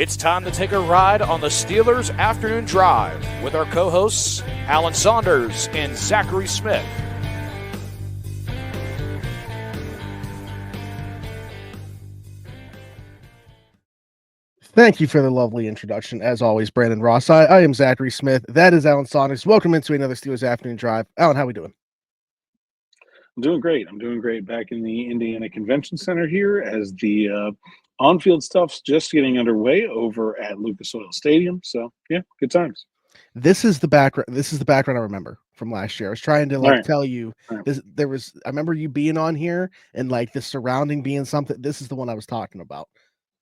It's time to take a ride on the Steelers Afternoon Drive with our co-hosts, Alan Saunders and Zachary Smith. Thank you for the lovely introduction. As always, Brandon Ross. I am Zachary Smith. That is Alan Saunders. Welcome into another Steelers Afternoon Drive. Alan, how we doing? I'm doing great. Back in the Indiana Convention Center here as the on-field stuff's just getting underway over at Lucas Oil Stadium. So yeah, good times. This is the background. This is the background I remember from last year. I was trying to tell you this. I remember you being on here and the surrounding being something. This is the one I was talking about.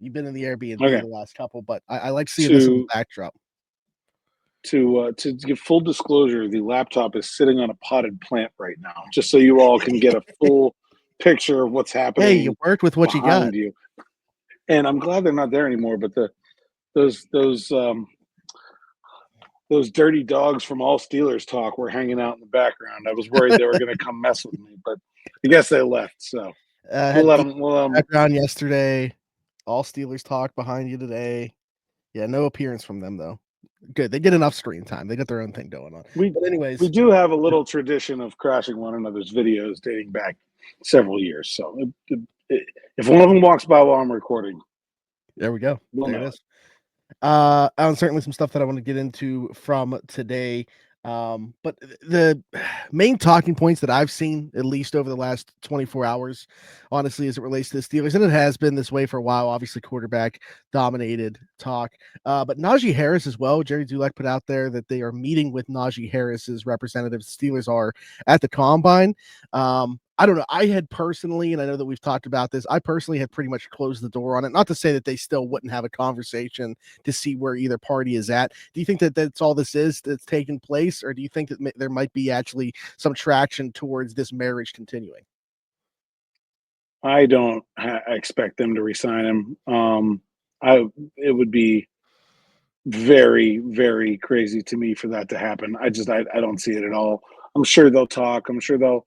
You've been in the Airbnb the last couple, but I like seeing this in the backdrop. To give full disclosure, the laptop is sitting on a potted plant right now, just so you all can get a full picture of what's happening. Hey, you worked with what you got. And I'm glad they're not there anymore. But those dirty dogs from All Steelers Talk were hanging out in the background. I was worried they were going to come mess with me, but I guess they left. So we'll let them. Background yesterday. All Steelers Talk behind you today. Yeah, no appearance from them though. Good. They get enough screen time. They got their own thing going on. But anyways, we do have a little tradition of crashing one another's videos dating back several years. So if one of them walks by while I'm recording, there we go. There it is. And certainly some stuff that I want to get into from today. But the main talking points that I've seen, at least over the last 24 hours, honestly, as it relates to the Steelers, and it has been this way for a while, obviously quarterback dominated talk, but Najee Harris as well. Jerry Dulac put out there that they are meeting with Najee Harris's representatives. The Steelers are at the Combine. I don't know. I had personally, and I know that we've talked about this, I personally had pretty much closed the door on it. Not to say that they still wouldn't have a conversation to see where either party is at. Do you think that that's all this is that's taking place? Or do you think that there might be actually some traction towards this marriage continuing? I don't expect them to resign him. It would be very, very crazy to me for that to happen. I don't see it at all. I'm sure they'll talk. I'm sure they'll,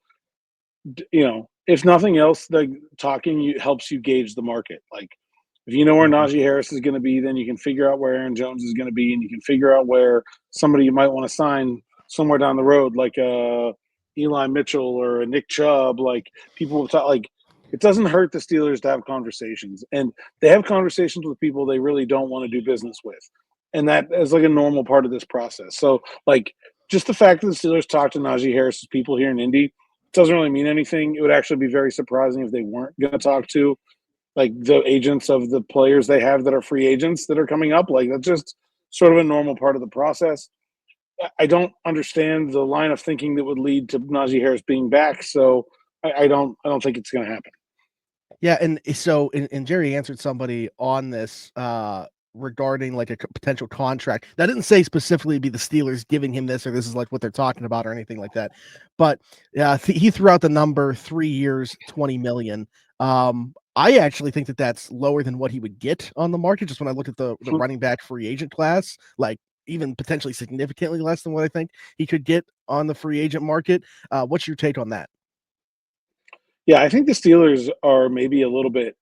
if nothing else, the talking helps you gauge the market. Like, if you know where Najee Harris is going to be, then you can figure out where Aaron Jones is going to be, and you can figure out where somebody you might want to sign somewhere down the road, like a Eli Mitchell or a Nick Chubb. Like, people will talk. Like, it doesn't hurt the Steelers to have conversations, and they have conversations with people they really don't want to do business with, and that is like a normal part of this process. So, like, just the fact that the Steelers talk to Najee Harris's people here in Indy doesn't really mean anything. It would actually be very surprising if they weren't going to talk to the agents of the players they have that are free agents that are coming up. Like, that's just sort of a normal part of the process. I don't understand the line of thinking that would lead to Najee Harris being back. So I don't think it's going to happen. Yeah. And so, and Jerry answered somebody on this, regarding a potential contract. That didn't say specifically be the Steelers giving him this, or this is what they're talking about, or anything like that. But he threw out the number 3 years, $20 million. I actually think that that's lower than what he would get on the market. Just when I look at the running back free agent class, even potentially significantly less than what I think he could get on the free agent market. What's your take on that? Yeah, I think the Steelers are maybe a little bit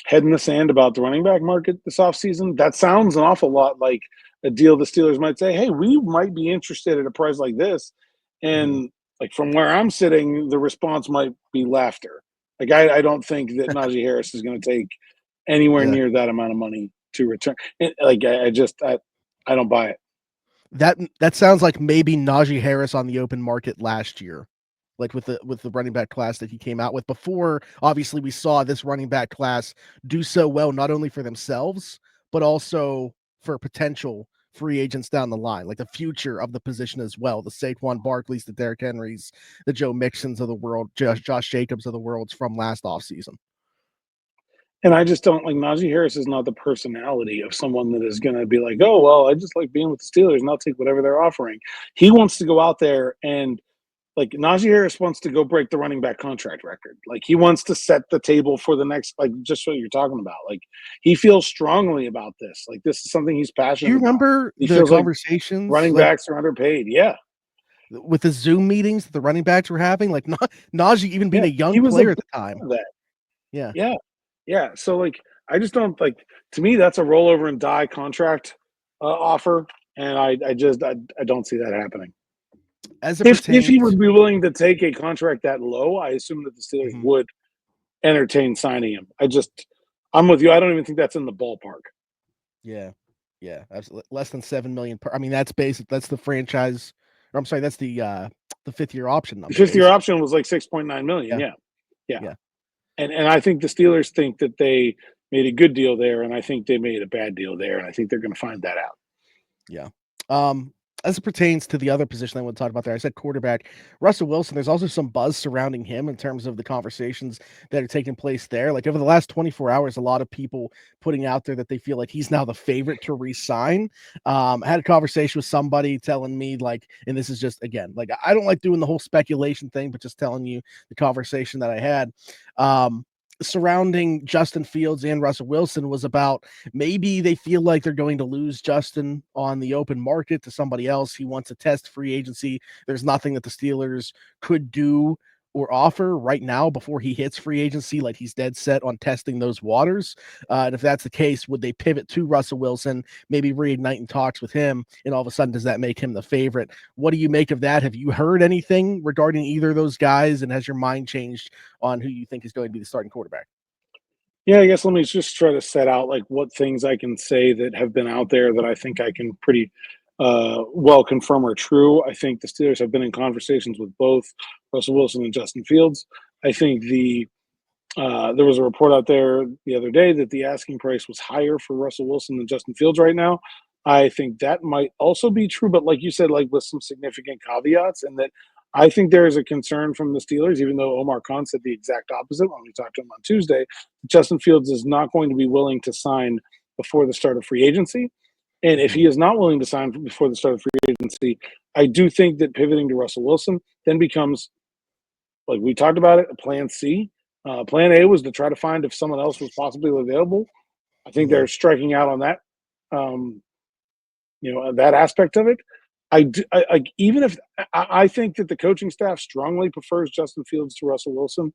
head in the sand about the running back market this offseason. That sounds an awful lot like a deal the Steelers might say, hey, we might be interested at a price like this. And from where I'm sitting, the response might be laughter. I don't think that Najee Harris is going to take anywhere near that amount of money to return. I don't buy it. That sounds like maybe Najee Harris on the open market last year. With the running back class that he came out with before. Obviously, we saw this running back class do so well, not only for themselves, but also for potential free agents down the line, the future of the position as well. The Saquon Barkleys, the Derrick Henrys, the Joe Mixons of the world, Josh Jacobs of the world from last offseason. And I just don't Najee Harris is not the personality of someone that is going to be like, oh, well, I just like being with the Steelers and I'll take whatever they're offering. He wants to go out there and Najee Harris wants to go break the running back contract record. He wants to set the table for the next, just what you're talking about. He feels strongly about this. This is something he's passionate about. Do you remember the conversations? Running backs are underpaid. Yeah. With the Zoom meetings that the running backs were having, Najee even being a young player at the time. Yeah. So I just don't like. To me, that's a roll over and die contract offer, and I don't see that happening. As it If pertains, he would be willing to take a contract that low, I assume that the Steelers Mhm. would entertain signing him. I'm with you. I don't even think that's in the ballpark. Yeah, absolutely. Less than 7 million per. I mean, that's basic. That's the franchise. Or I'm sorry, that's the 5th-year option The number. fifth-year option was like 6.9 million. Yeah. Yeah. And I think the Steelers think that they made a good deal there, and I think they made a bad deal there, and I think they're going to find that out. Yeah. As it pertains to the other position I want to talk about there, I said quarterback. Russell Wilson, there's also some buzz surrounding him in terms of the conversations that are taking place there. Like over the last 24 hours, a lot of people putting out there that they feel like he's now the favorite to re-sign. I had a conversation with somebody telling me like, and this is just, again, like I don't like doing the whole speculation thing, but just telling you the conversation that I had. Surrounding Justin Fields and Russell Wilson was about maybe they feel like they're going to lose Justin on the open market to somebody else. He wants to test free agency. There's nothing that the Steelers could do or offer right now before he hits free agency. Like he's dead set on testing those waters. And if that's the case, would they pivot to Russell Wilson, maybe reigniting talks with him? And all of a sudden, does that make him the favorite? What do you make of that? Have you heard anything regarding either of those guys? And has your mind changed on who you think is going to be the starting quarterback? Yeah, I guess let me just try to set out like what things I can say that have been out there that I think I can pretty well confirm are true. I think the Steelers have been in conversations with both Russell Wilson and Justin Fields. I think there was a report out there the other day that the asking price was higher for Russell Wilson than Justin Fields right now. I think that might also be true, but like you said, like with some significant caveats, and that I think there is a concern from the Steelers, even though Omar Khan said the exact opposite when we talked to him on Tuesday. Justin Fields is not going to be willing to sign before the start of free agency. And if he is not willing to sign before the start of free agency, I do think that pivoting to Russell Wilson then becomes, like we talked about it, a plan C. Plan A was to try to find if someone else was possibly available. I think they're striking out on that, that aspect of it. Even if I think that the coaching staff strongly prefers Justin Fields to Russell Wilson,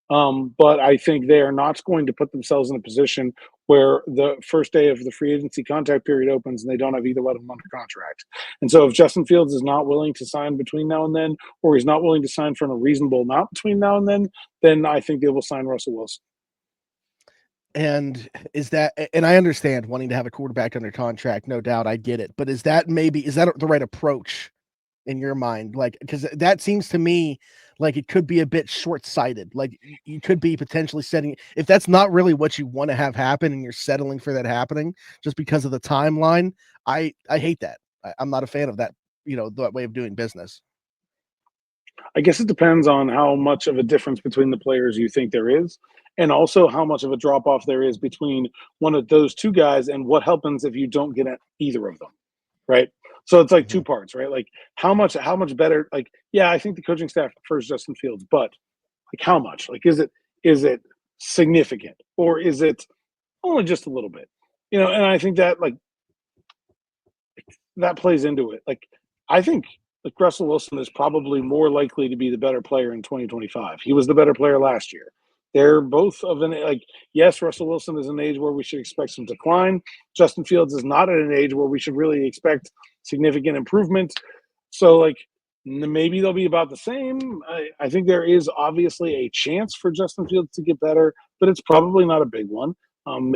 but I think they are not going to put themselves in a position where the first day of the free agency contact period opens and they don't have either one of them under contract. And so if Justin Fields is not willing to sign between now and then, or he's not willing to sign for a reasonable amount between now and then I think they will sign Russell Wilson. And and I understand wanting to have a quarterback under contract, no doubt, I get it. But is that the right approach in your mind? Like, because that seems to me like it could be a bit short-sighted. Like you could be potentially setting, if that's not really what you want to have happen and you're settling for that happening just because of the timeline. I hate that. I'm not a fan of that, that way of doing business. I guess it depends on how much of a difference between the players you think there is, and also how much of a drop off there is between one of those two guys and what happens if you don't get at either of them, right? So it's like two parts, right? Like how much better? Like, yeah, I think the coaching staff prefers Justin Fields, but like how much? Like, is it significant, or is it only just a little bit? And I think that like that plays into it. Like, I think like Russell Wilson is probably more likely to be the better player in 2025. He was the better player last year. They're both of an like, yes, Russell Wilson is an age where we should expect some decline. Justin Fields is not at an age where we should really expect significant improvement. So like maybe they'll be about the same. I think there is obviously a chance for Justin Fields to get better, but it's probably not a big one.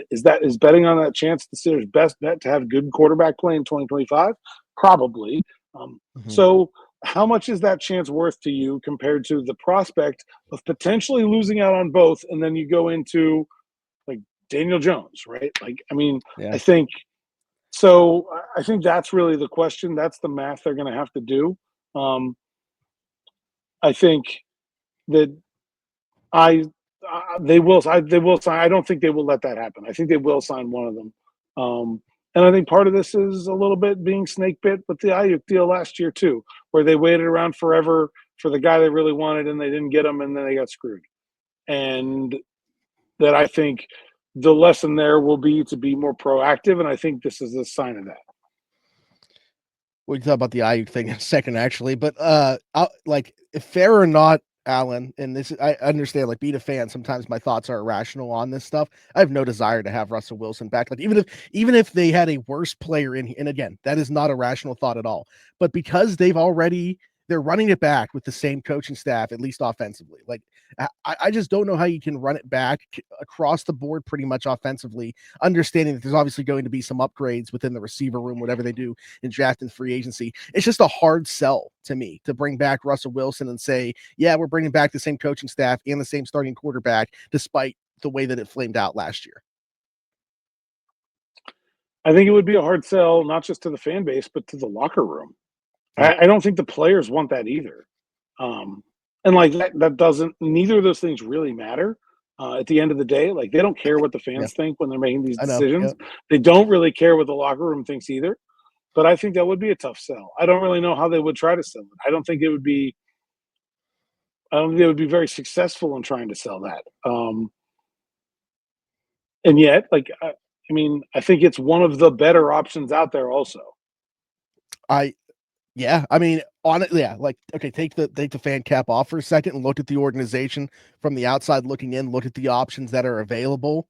Is betting on that chance the Steelers' best bet to have good quarterback play in 2025? Probably. So how much is that chance worth to you compared to the prospect of potentially losing out on both? And then you go into like Daniel Jones, right? Like, I mean, yeah. I think that's really the question. That's the math they're going to have to do. I think that they will sign. I don't think they will let that happen. I think they will sign one of them. And I think part of this is a little bit being snake bit with the Aiyuk deal last year too, where they waited around forever for the guy they really wanted and they didn't get him and then they got screwed. And that I think the lesson there will be to be more proactive, and I think this is a sign of that. We can talk about the Aiyuk thing in a second, actually, but like, fair or not, Alan, and this I understand, like, being a fan, sometimes my thoughts are irrational on this stuff. I have no desire to have Russell Wilson back. Like, even if they had a worse player in, and again, that is not a rational thought at all. But because they're running it back with the same coaching staff, at least offensively. Like, I just don't know how you can run it back across the board pretty much offensively, understanding that there's obviously going to be some upgrades within the receiver room, whatever they do in draft and free agency. It's just a hard sell to me to bring back Russell Wilson and say, yeah, we're bringing back the same coaching staff and the same starting quarterback, despite the way that it flamed out last year. I think it would be a hard sell, not just to the fan base, but to the locker room. I don't think the players want that either. And like that doesn't, neither of those things really matter. At the end of the day, like, they don't care what the fans think when they're making these decisions. They don't really care what the locker room thinks either. But I think that would be a tough sell. I don't really know how they would try to sell it. I don't think they would be very successful in trying to sell that. And yet, like, I think it's one of the better options out there also. Yeah, I mean, honestly, yeah, like, okay, take the fan cap off for a second and look at the organization from the outside looking in, look at the options that are available.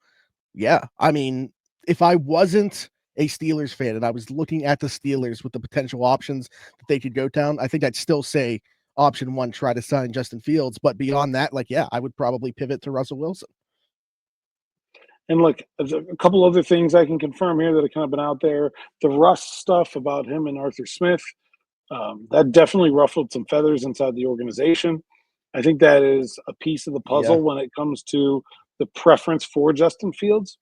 Yeah, I mean, if I wasn't a Steelers fan and I was looking at the Steelers with the potential options that they could go down, I think I'd still say option one, try to sign Justin Fields. But beyond that, like, yeah, I would probably pivot to Russell Wilson. And look, there's a couple other things I can confirm here that have kind of been out there. The Russ stuff about him and Arthur Smith, that definitely ruffled some feathers inside the organization. I think that is a piece of the puzzle when it comes to the preference for Justin Fields.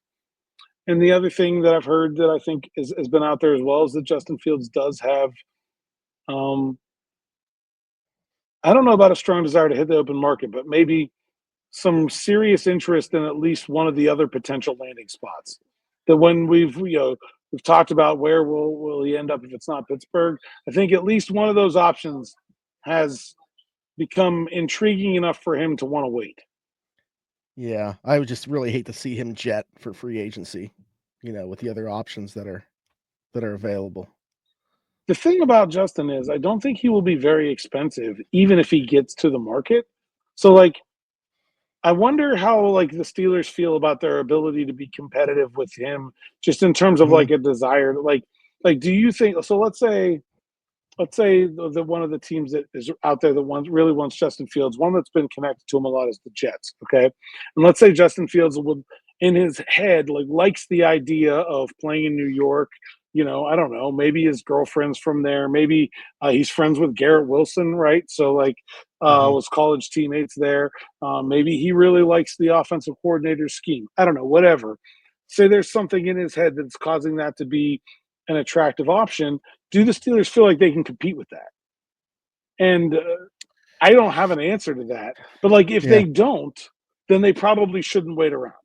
And the other thing that I've heard that I think has been out there as well is that Justin Fields does have, I don't know about a strong desire to hit the open market, but maybe some serious interest in at least one of the other potential landing spots. That when we've talked about where will he end up if it's not Pittsburgh, I think at least one of those options has become intriguing enough for him to want to wait. Yeah, I would just really hate to see him jet for free agency, with the other options that are available. The thing about Justin is I don't think he will be very expensive, even if he gets to the market. So, like, I wonder how, like, the Steelers feel about their ability to be competitive with him, just in terms of like a desire. Like, do you think? So let's say the one of the teams that is out there that really wants Justin Fields, one that's been connected to him a lot, is the Jets. Okay, and let's say Justin Fields would, in his head, like, likes the idea of playing in New York. I don't know, maybe his girlfriend's from there. Maybe he's friends with Garrett Wilson, right? So, like, was college teammates there. Maybe he really likes the offensive coordinator's scheme. I don't know, whatever. Say there's something in his head that's causing that to be an attractive option. Do the Steelers feel like they can compete with that? And I don't have an answer to that. But, like, if they don't, then they probably shouldn't wait around.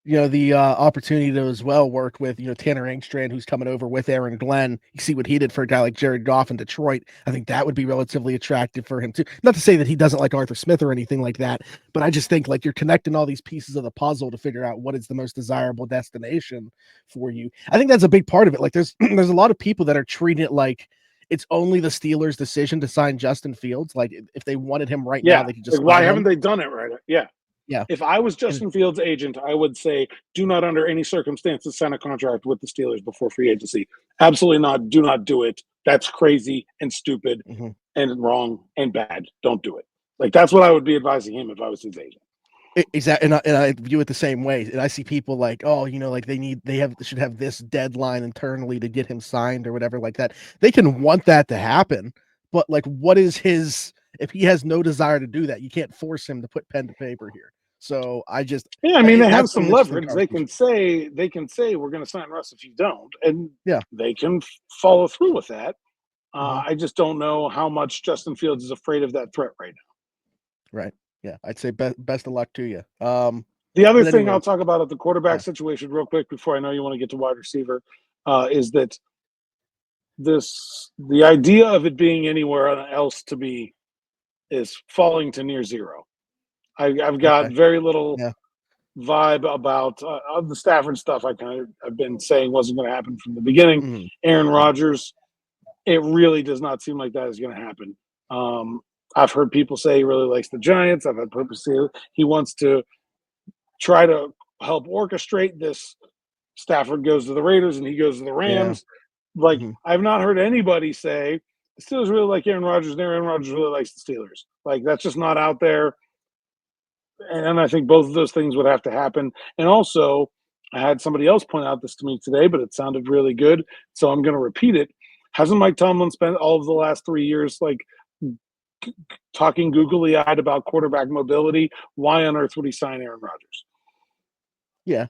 The opportunity to as well work with, Tanner Engstrand, who's coming over with Aaron Glenn. You see what he did for a guy like Jared Goff in Detroit. I think that would be relatively attractive for him too. Not to say that he doesn't like Arthur Smith or anything like that, but I just think, like, you're connecting all these pieces of the puzzle to figure out what is the most desirable destination for you. I think that's a big part of it. Like, there's a lot of people that are treating it like it's only the Steelers' decision to sign Justin Fields. Like, if they wanted him right now, they could just. Like, why haven't they done it right? Yeah. Yeah. If I was Justin Fields' agent, I would say, do not under any circumstances sign a contract with the Steelers before free agency. Absolutely not. Do not do it. That's crazy and stupid and wrong and bad. Don't do it. Like, that's what I would be advising him if I was his agent. Exactly, and I view it the same way. And I see people like, like they should have this deadline internally to get him signed or whatever like that. They can want that to happen, but, like, what is his? If he has no desire to do that, you can't force him to put pen to paper here. So I just, they have some leverage. They can say we're going to sign Russ if you don't, and they can follow through with that. I just don't know how much Justin Fields is afraid of that threat right now. Right. Yeah, I'd say best of luck to you. The other thing I'll talk about at the quarterback situation real quick before I know you want to get to wide receiver is that the idea of it being anywhere else to be is falling to near zero. I've got very little vibe about the Stafford stuff. I've been saying wasn't going to happen from the beginning. Aaron Rodgers, it really does not seem like that is going to happen. I've heard people say he really likes the Giants. I've had people say he wants to try to help orchestrate this. Stafford goes to the Raiders and he goes to the Rams. Like, I've not heard anybody say the Steelers really like Aaron Rodgers and Aaron Rodgers really likes the Steelers. Like, that's just not out there. And I think both of those things would have to happen. And also, I had somebody else point out this to me today, but it sounded really good, so I'm going to repeat it. Hasn't Mike Tomlin spent all of the last 3 years like talking googly-eyed about quarterback mobility? Why on earth would he sign Aaron Rodgers? Yeah,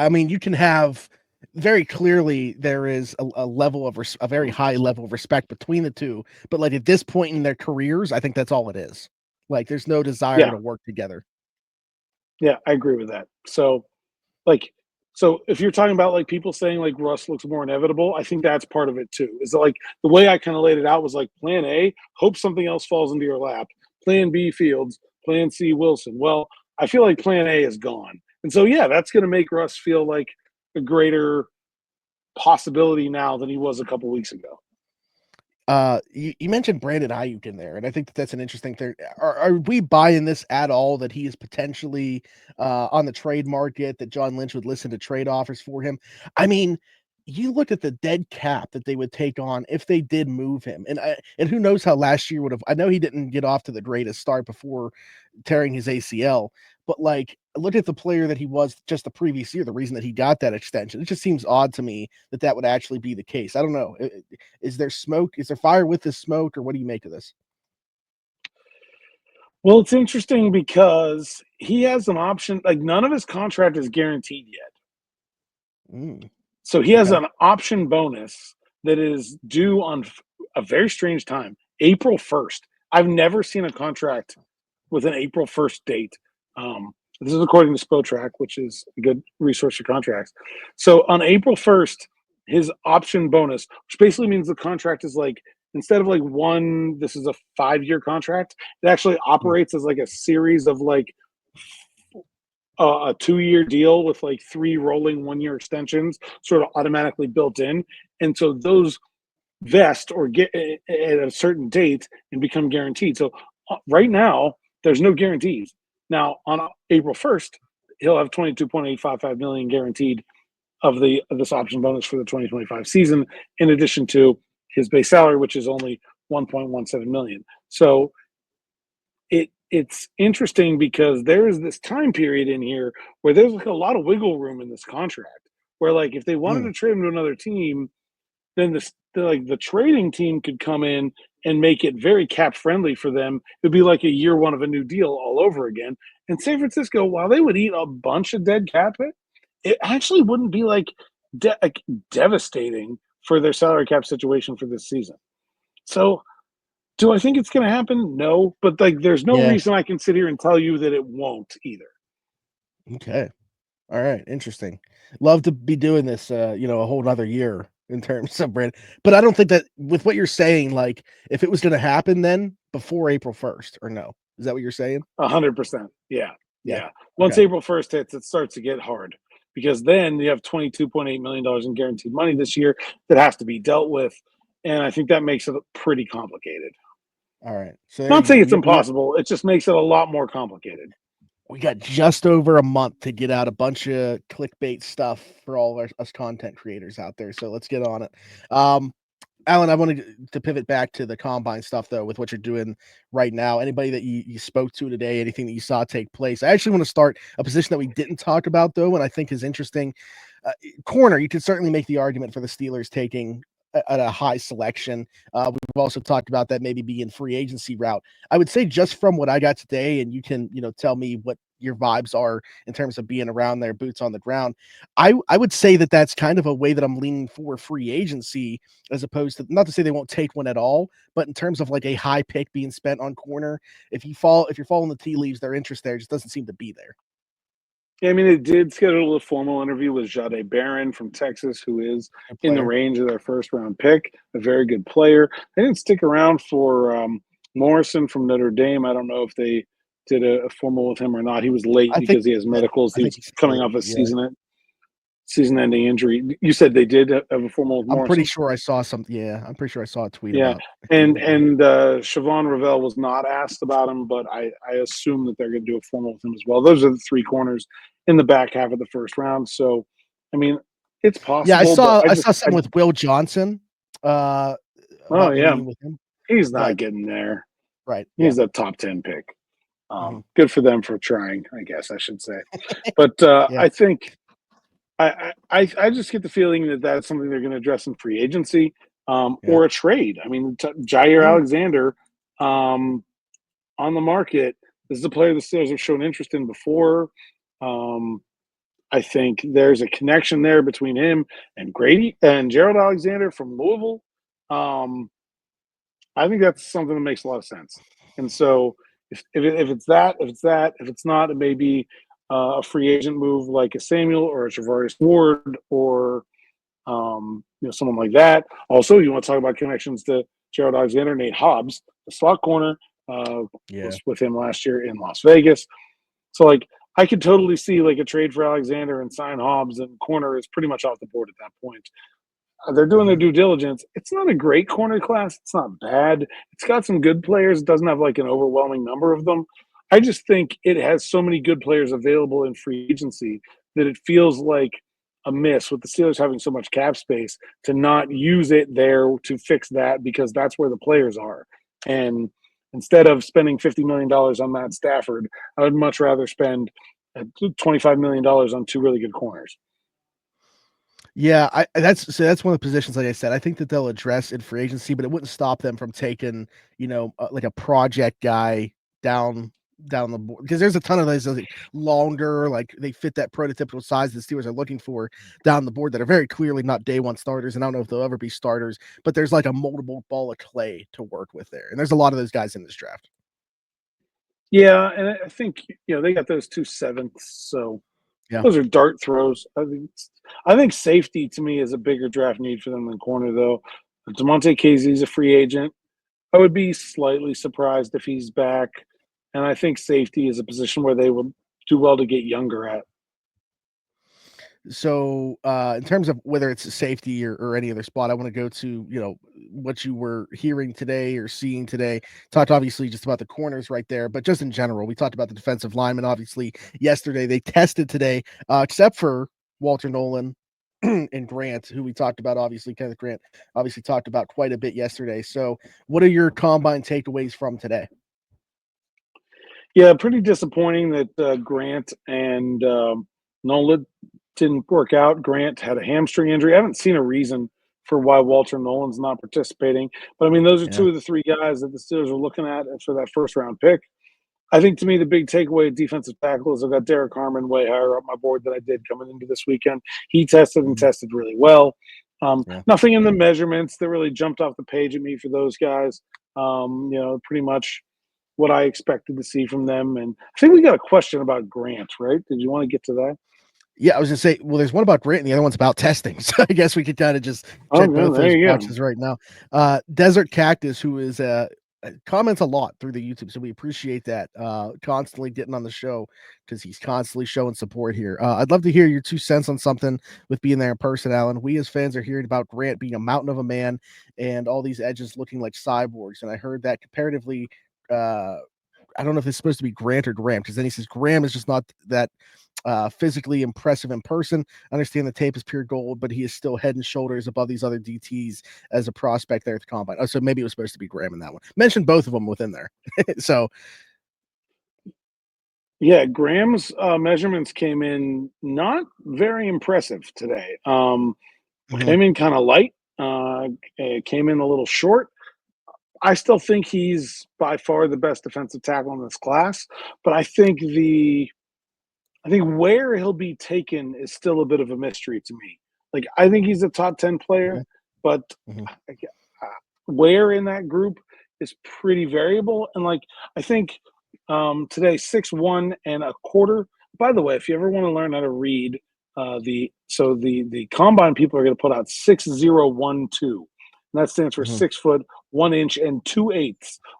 I mean, you can have very clearly there is a level of a very high level of respect between the two, but like at this point in their careers, I think that's all it is. Like, there's no desire to work together. Yeah, I agree with that. So if you're talking about like people saying like Russ looks more inevitable, I think that's part of it too. Is that, like, the way I kind of laid it out was like plan A, hope something else falls into your lap. Plan B, Fields. Plan C, Wilson. Well, I feel like plan A is gone. And so, yeah, that's going to make Russ feel like a greater possibility now than he was a couple weeks ago. You mentioned Brandon Aiyuk in there, and I think that's an interesting thing. Are we buying this at all that he is potentially on the trade market, that John Lynch would listen to trade offers for him? I mean, you look at the dead cap that they would take on if they did move him, and who knows how last year would have. I know he didn't get off to the greatest start before tearing his ACL, but like, look at the player that he was just the previous year, the reason that he got that extension. It just seems odd to me that would actually be the case. I don't know. Is there smoke? Is there fire with this smoke, or what do you make of this? Well, it's interesting because he has an option. Like, none of his contract is guaranteed yet. So he has an option bonus that is due on a very strange time, April 1st. I've never seen a contract with an April 1st date. This is according to Spotrac, which is a good resource for contracts. So on April 1st, his option bonus, which basically means the contract is like, instead of like this is a 5-year contract, it actually operates as like a series of like a 2-year deal with like 3 rolling 1-year extensions sort of automatically built in. And so those vest or get at a certain date and become guaranteed. So right now, there's no guarantees. Now, on April 1st, he'll have $22.855 million guaranteed of this option bonus for the 2025 season, in addition to his base salary, which is only $1.17 million. So it's interesting because there is this time period in here where there's like a lot of wiggle room in this contract, where like if they wanted to trade him to another team, then the trading team could come in and make it very cap friendly for them. It'd be like a year one of a new deal all over again. And San Francisco, while they would eat a bunch of dead cap, it actually wouldn't be like devastating for their salary cap situation for this season. So, do I think it's going to happen? No, but like, there's no reason I can sit here and tell you that it won't either. Okay. All right. Interesting. Love to be doing this, a whole nother year in terms of Brandon. But I don't think that with what you're saying, like, if it was going to happen then before April 1st, or no? Is that what you're saying? 100%. Yeah. Once April 1st hits, it starts to get hard, because then you have $22.8 million in guaranteed money this year that has to be dealt with. And I think that makes it pretty complicated. All right. So not saying it's impossible. It just makes it a lot more complicated. We got just over a month to get out a bunch of clickbait stuff for all us content creators out there. So let's get on it. Alan, I wanted to pivot back to the combine stuff, though, with what you're doing right now. Anybody that you spoke to today, anything that you saw take place? I actually want to start a position that we didn't talk about, though, and I think is interesting. Corner, you could certainly make the argument for the Steelers taking at a high selection. We've also talked about that maybe being free agency route. I would say, just from what I got today, and you can, tell me what your vibes are in terms of being around there, boots on the ground. I would say that that's kind of a way that I'm leaning for free agency, as opposed to, not to say they won't take one at all, but in terms of like a high pick being spent on corner, if you're following the tea leaves, their interest there just doesn't seem to be there. Yeah, I mean, they did schedule a formal interview with Jahdae Barron from Texas, who is in the range of their first-round pick, a very good player. They didn't stick around for Morrison from Notre Dame. I don't know if they did a formal with him or not. He was late because he has medicals. He's coming off a season. season-ending injury. You said they did have a formal with I'm Morrison? pretty sure I saw some. Yeah, I'm pretty sure I saw a tweet Yeah, about. and Siobhan Ravel was not asked about him, but I assume that they're going to do a formal with him as well. Those are the three corners in the back half of the first round. So, I mean, it's possible. Yeah, I saw but something with Will Johnson. About meeting with him. He's not getting there. Right. He's a top 10 pick. Good for them for trying, I guess I should say. But I think I just get the feeling that that's something they're going to address in free agency or a trade. I mean, Jair Alexander on the market. This is a player the Steelers have shown interest in before. I think there's a connection there between him and Grady and Gerald Alexander from Louisville. I think that's something that makes a lot of sense. And so if it's that, if it's not, it may be a free agent move like a Samuel or a Travarius Ward or someone like that. Also, you want to talk about connections to Gerald Alexander, Nate Hobbs, the slot corner, was with him last year in Las Vegas. So like I could totally see like a trade for Alexander and sign Hobbs, and corner is pretty much off the board at that point. They're doing their due diligence. It's not a great corner class. It's not bad. It's got some good players. It doesn't have like an overwhelming number of them. I just think it has so many good players available in free agency that it feels like a miss with the Steelers having so much cap space to not use it there to fix that, because that's where the players are. And instead of spending $50 million on Matt Stafford, I would much rather spend $25 million on two really good corners. Yeah, that's one of the positions, like I said, I think that they'll address in free agency, but it wouldn't stop them from taking, like a project guy down the board, because there's a ton of those like, longer, like they fit that prototypical size the Steelers are looking for down the board that are very clearly not day one starters, and I don't know if they'll ever be starters, but there's like a moldable ball of clay to work with there, and there's a lot of those guys in this draft. Yeah, and I think they got those 2 sevenths, so those are dart throws. I think safety to me is a bigger draft need for them than corner, though. DeMonte Casey's a free agent. I would be slightly surprised if he's back, and I think safety is a position where they would do well to get younger at. So, in terms of whether it's a safety or any other spot, I want to go to, what you were hearing today or seeing today. Talked obviously just about the corners right there, but just in general, we talked about the defensive linemen. Obviously, yesterday they tested today, except for Walter Nolan and Grant, who we talked about. Obviously, Kenneth Grant obviously talked about quite a bit yesterday. So, what are your combine takeaways from today? Yeah, pretty disappointing that Grant and Nolan didn't work out. Grant had a hamstring injury. I haven't seen a reason for why Walter Nolan's not participating. But, I mean, those are two of the three guys that the Steelers are looking at for that first-round pick. I think, to me, the big takeaway at defensive tackle is I've got Derek Harmon way higher up my board than I did coming into this weekend. He tested and tested really well. Nothing in the measurements that really jumped off the page at me for those guys. Pretty much what I expected to see from them. And I think we got a question about Grant, right? Did you want to get to that? Yeah, I was going to say, well, there's one about Grant and the other one's about testing. So I guess we could kind of just check both those boxes right now. Desert Cactus, who is comments a lot through the YouTube, so we appreciate that. Constantly getting on the show because he's constantly showing support here. I'd love to hear your 2 cents on something with being there in person, Alan. We as fans are hearing about Grant being a mountain of a man and all these edges looking like cyborgs, and I heard that comparatively. I don't know if it's supposed to be Grant or Graham, because then he says Graham is just not that physically impressive in person. I understand the tape is pure gold, but he is still head and shoulders above these other DTs as a prospect there at the combine. Oh, so maybe it was supposed to be Graham in that one. Mentioned both of them within there. So, yeah, Graham's measurements came in not very impressive today. Came in kind of light. Came in a little short. I still think he's by far the best defensive tackle in this class, but I think where he'll be taken is still a bit of a mystery to me. Like, I think he's a top 10 player, but where in that group is pretty variable. And like, I think today 6'1" and a quarter. By the way, if you ever want to learn how to read the combine people are going to put out 6012. And that stands for 6 foot, 1 inch, and 2/8.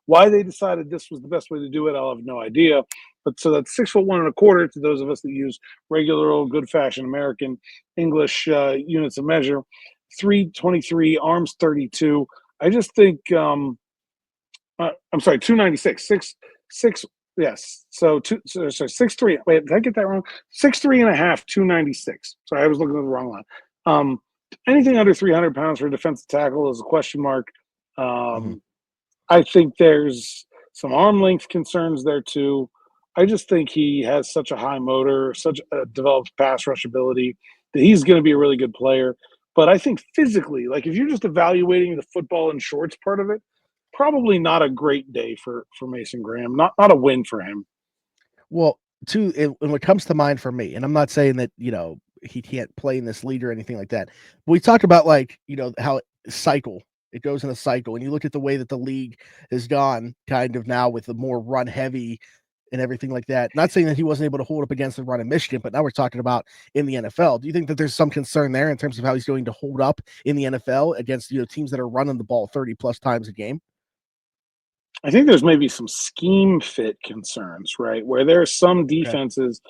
Why they decided this was the best way to do it, I'll have no idea. But so that's 6'1¼ to those of us that use regular old good fashioned American English units of measure. 323, arms 32. I just think I'm sorry, 296. Six yes. So 6'3". Wait, did I get that wrong? 6'3.5", 296. Sorry, I was looking at the wrong line. Anything under 300 pounds for a defensive tackle is a question mark. I think there's some arm length concerns there too. I just think he has such a high motor, such a developed pass rush ability that he's going to be a really good player. But I think physically, like if you're just evaluating the football and shorts part of it, probably not a great day for Mason Graham. Not a win for him. Well, when it comes to mind for me, and I'm not saying that, he can't play in this league or anything like that. But we talk about how it goes in a cycle. And you look at the way that the league has gone kind of now with the more run heavy and everything like that. Not saying that he wasn't able to hold up against the run in Michigan, but now we're talking about in the NFL. Do you think that there's some concern there in terms of how he's going to hold up in the NFL against, teams that are running the ball 30 plus times a game? I think there's maybe some scheme fit concerns, right? Where there are some defenses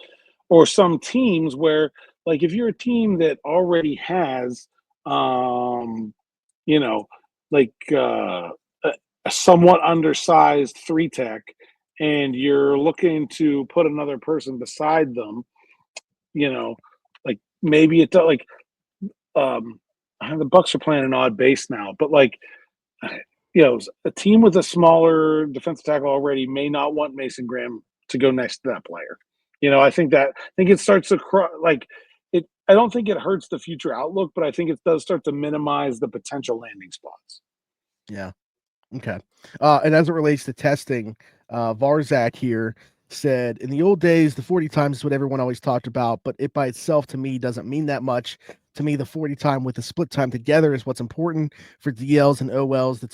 or some teams where, like, if you're a team that already has, a somewhat undersized 3-tech, and you're looking to put another person beside them, like maybe it does. Like, the Bucks are playing an odd base now, but a team with a smaller defensive tackle already may not want Mason Graham to go next to that player. I think it starts to it. I don't think it hurts the future outlook, but I think it does start to minimize the potential landing spots. Yeah. Okay. And as it relates to testing, Varzak here said, in the old days, the 40 times is what everyone always talked about, but it by itself to me doesn't mean that much. To me, the 40 time with the split time together is what's important for DLs and OLs. Those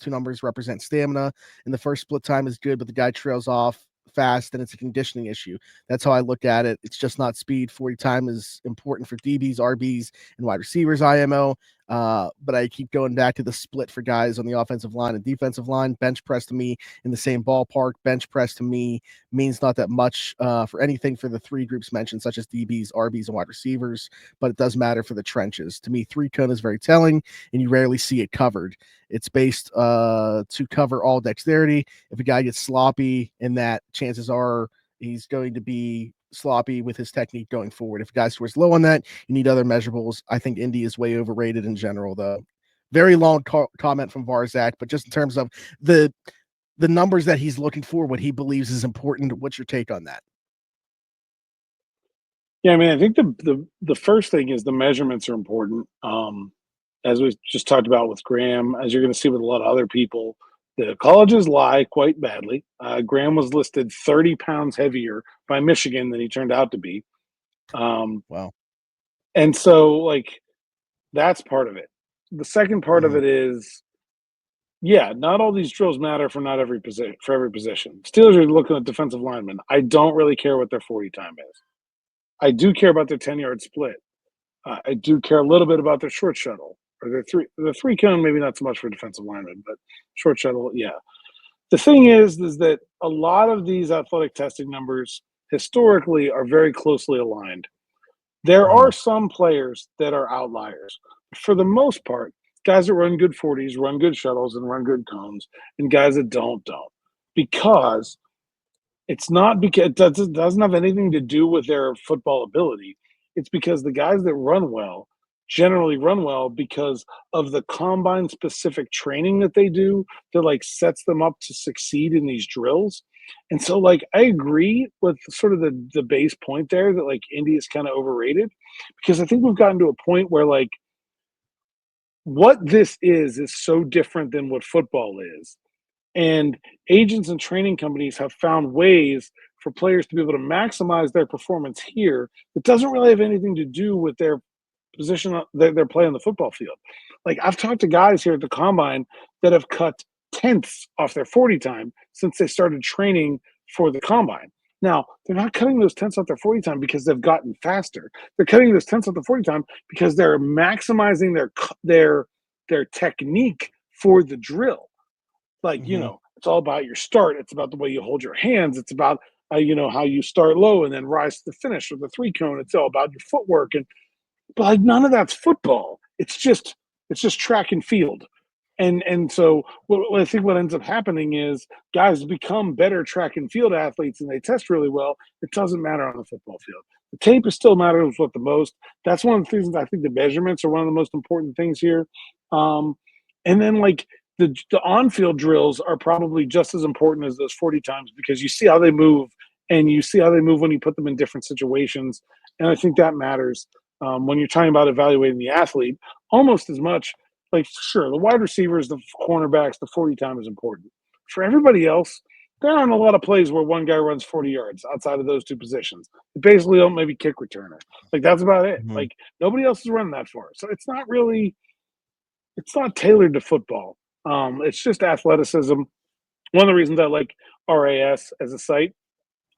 two numbers represent stamina, and the first split time is good, but the guy trails off fast, and it's a conditioning issue. That's how I look at it. It's just not speed. 40 time is important for DBs, RBs, and wide receivers, IMO. But I keep going back to the split for guys on the offensive line and defensive line. Bench press to me in the same ballpark. Bench press to me means not that much for anything for the three groups mentioned, such as DBs, RBs, and wide receivers, but it does matter for the trenches. To me, 3-cone is very telling, and you rarely see it covered. It's based to cover all dexterity. If a guy gets sloppy in that, chances are he's going to be sloppy with his technique going forward. If a guy scores low on that, you need other measurables. I think Indy is way overrated in general, though. Very long comment from Varzak, but just in terms of the numbers that he's looking for, what he believes is important. What's your take on that? Yeah, I mean, I think the first thing is the measurements are important. As we just talked about with Graham, as you're going to see with a lot of other people, the colleges lie quite badly. Graham was listed 30 pounds heavier by Michigan than he turned out to be. Wow. And so, that's part of it. The second part of it is, not all these drills matter for every position. Steelers are looking at defensive linemen. I don't really care what their 40 time is. I do care about their 10-yard split. I do care a little bit about their short shuttle. Or the 3-cone, maybe not so much for defensive linemen, but short shuttle, yeah. The thing is that a lot of these athletic testing numbers historically are very closely aligned. There are some players that are outliers. For the most part, guys that run good 40s, run good shuttles, and run good cones, and guys that don't. Because it's not because it doesn't have anything to do with their football ability. It's because the guys that run well generally run well because of the combine specific training that they do that sets them up to succeed in these drills. And so I agree with sort of the base point there that Indy is kind of overrated, because I think we've gotten to a point where what this is so different than what football is. And agents and training companies have found ways for players to be able to maximize their performance here that doesn't really have anything to do with their position they're playing on the football field. I've talked to guys here at the combine that have cut tenths off their 40 time since they started training for the combine. Now, they're not cutting those tenths off their 40 time because they've gotten faster. They're cutting those tenths off the 40 time because they're maximizing their technique for the drill. It's all about your start. It's about the way you hold your hands. It's about how you start low and then rise to the finish with the 3-cone. It's all about your footwork, but like none of that's football. It's just track and field. And so what I think what ends up happening is guys become better track and field athletes and they test really well. It doesn't matter on the football field. The tape is still matters what the most. That's one of the things I think the measurements are one of the most important things here. And then like the on-field drills are probably just as important as those 40 times because you see how they move and you see how they move when you put them in different situations. And I think that matters when you're talking about evaluating the athlete almost as much. Like, sure, the wide receivers, the cornerbacks, the 40 time is important. For everybody else, there aren't a lot of plays where one guy runs 40 yards outside of those two positions. They basically don't maybe kick returner. Like, that's about it. Mm-hmm. Like, nobody else is running that far. So it's not tailored to football. It's just athleticism. One of the reasons I like RAS as a site,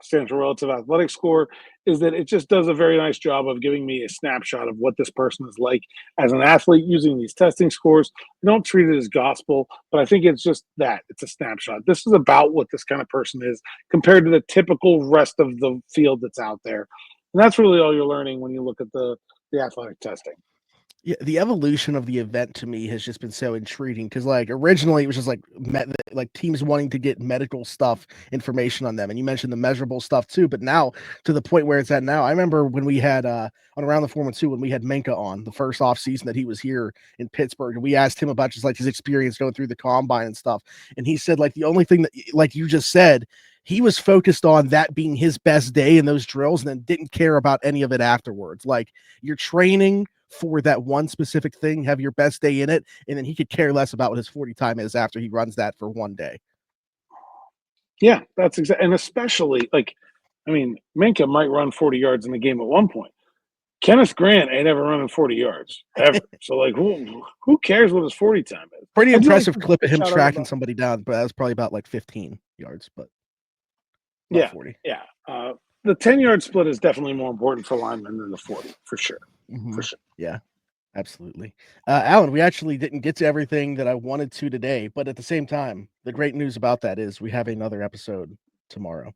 stands for Relative Athletic Score, is that it just does a very nice job of giving me a snapshot of what this person is like as an athlete using these testing scores. I don't treat it as gospel, but I think it's just that. It's a snapshot. This is about what this kind of person is compared to the typical rest of the field that's out there. And that's really all you're learning when you look at the athletic testing. Yeah, the evolution of the event to me has just been so intriguing because, like, originally it was just like teams wanting to get medical stuff information on them, and you mentioned the measurable stuff too. But now to the point where it's at now, I remember when we had on Around the 412 when we had Minka on the first off season that he was here in Pittsburgh, and we asked him about just like his experience going through the combine and stuff, and he said like the only thing that, like you just said, he was focused on that being his best day in those drills, and then didn't care about any of it afterwards. Like you're training for that one specific thing, have your best day in it, and then he could care less about what his 40 time is after he runs that for one day. Yeah, that's exactly. And especially like, I mean, Minka might run 40 yards in the game at one point. Kenneth Grant ain't ever running 40 yards ever. So like, who cares what his 40 time is? Pretty impressive clip of him tracking somebody down, but that was probably about like 15 yards, but yeah, 40. Yeah. The 10-yard split is definitely more important for linemen than the 40, for sure. Mm-hmm. For sure. Yeah, absolutely. Alan, we actually didn't get to everything that I wanted to today, but at the same time, the great news about that is we have another episode tomorrow.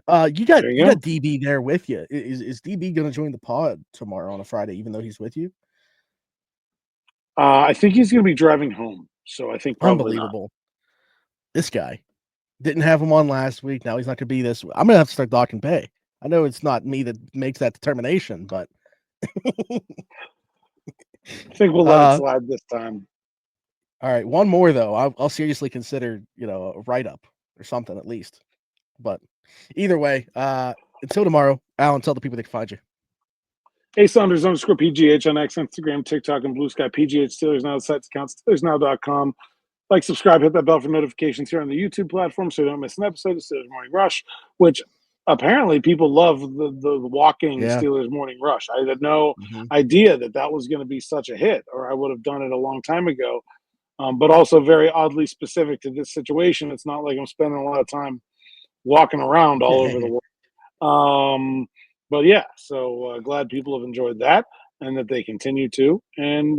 You got DB there with you. Is DB going to join the pod tomorrow on a Friday, even though he's with you? I think he's going to be driving home, so I think probably unbelievable. Not. This guy didn't have him on last week. Now he's not going to be this. I'm going to have to start docking pay. I know it's not me that makes that determination, but I think we'll let it slide this time. All right, one more though. I'll seriously consider, a write-up or something at least. But either way, until tomorrow, Alan, tell the people they can find you. Hey, Saunders _PGH on X, Instagram, TikTok, and Blue Sky. PGH Steelers Now, the site's account, SteelersNow.com. Like, subscribe, hit that bell for notifications here on the YouTube platform so you don't miss an episode of Steelers Morning Rush, which apparently people love the walking Steelers Morning Rush. I had no idea that was going to be such a hit, or I would have done it a long time ago. But also very oddly specific to this situation. It's not like I'm spending a lot of time walking around all over the world. But yeah, so glad people have enjoyed that and that they continue to. And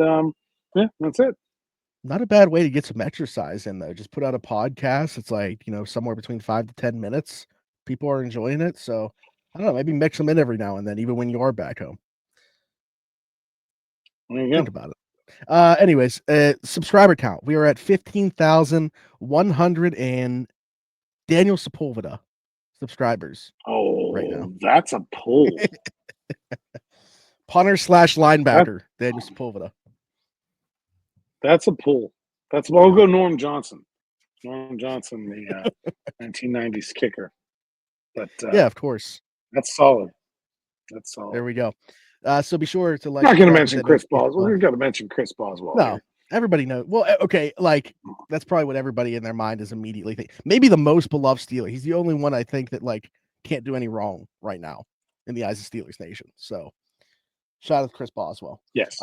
yeah, that's it. Not a bad way to get some exercise in, though. Just put out a podcast. It's like, somewhere between 5 to 10 minutes. People are enjoying it. So I don't know, maybe mix them in every now and then, even when you are back home. There you go. Think about it. Anyways, subscriber count. We are at 15,100 and Daniel Sepulveda subscribers. Oh, right now. That's a pull. Punter / linebacker, Daniel Sepulveda. That's a pull. We'll go Norm Johnson. Norm Johnson, the 1990s kicker. But yeah, of course. That's solid. There we go. So be sure to like. I'm not going to mention Chris Boswell. We're going to mention Chris Boswell. No, everybody knows. Well, okay, like that's probably what everybody in their mind is immediately thinking. Maybe the most beloved Steeler. He's the only one I think that like can't do any wrong right now in the eyes of Steelers Nation. So shout out to Chris Boswell. Yes.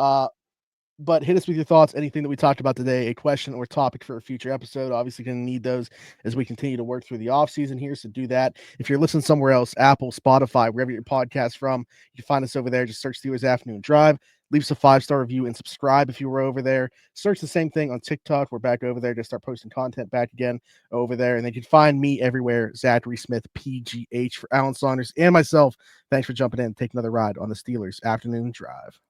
But hit us with your thoughts, anything that we talked about today, a question or topic for a future episode. Obviously going to need those as we continue to work through the offseason here, so do that. If you're listening somewhere else, Apple, Spotify, wherever your podcast from, you can find us over there. Just search Steelers Afternoon Drive. leave us a 5-star review and subscribe if you were over there. Search the same thing on TikTok. We're back over there. Just start posting content back again over there. And then you can find me everywhere, Zachary Smith, PGH, for Alan Saunders and myself. Thanks for jumping in and taking another ride on the Steelers Afternoon Drive.